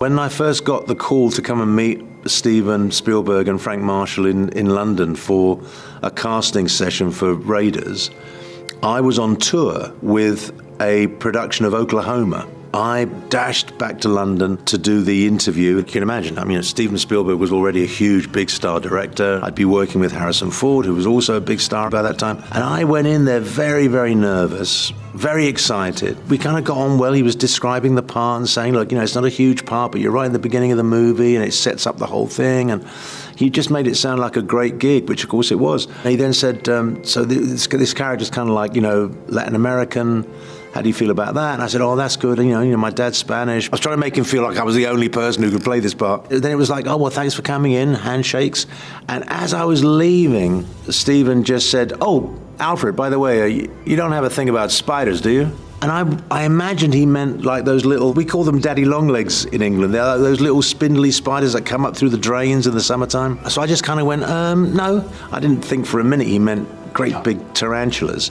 When I first got the call to come and meet Steven Spielberg and Frank Marshall in London for a casting session for Raiders, I was on tour with a production of Oklahoma. I dashed back to London to do the interview. You can imagine, I mean, Steven Spielberg was already a huge, big star director. I'd be working with Harrison Ford, who was also a big star by that time. And I went in there very, very nervous, very excited. We kind of got on well. He was describing the part and saying, look, it's not a huge part, but you're right in the beginning of the movie and it sets up the whole thing. And he just made it sound like a great gig, which of course it was. And he then said, so this character's kind of like, Latin American. How do you feel about that? And I said, oh, that's good. And, my dad's Spanish. I was trying to make him feel like I was the only person who could play this part. Then it was like, oh, well, thanks for coming in, handshakes. And as I was leaving, Steven just said, oh, Alfred, by the way, you don't have a thing about spiders, do you? And I imagined he meant like those little, we call them daddy long legs in England. They're like those little spindly spiders that come up through the drains in the summertime. So I just kind of went, no. I didn't think for a minute he meant great big tarantulas.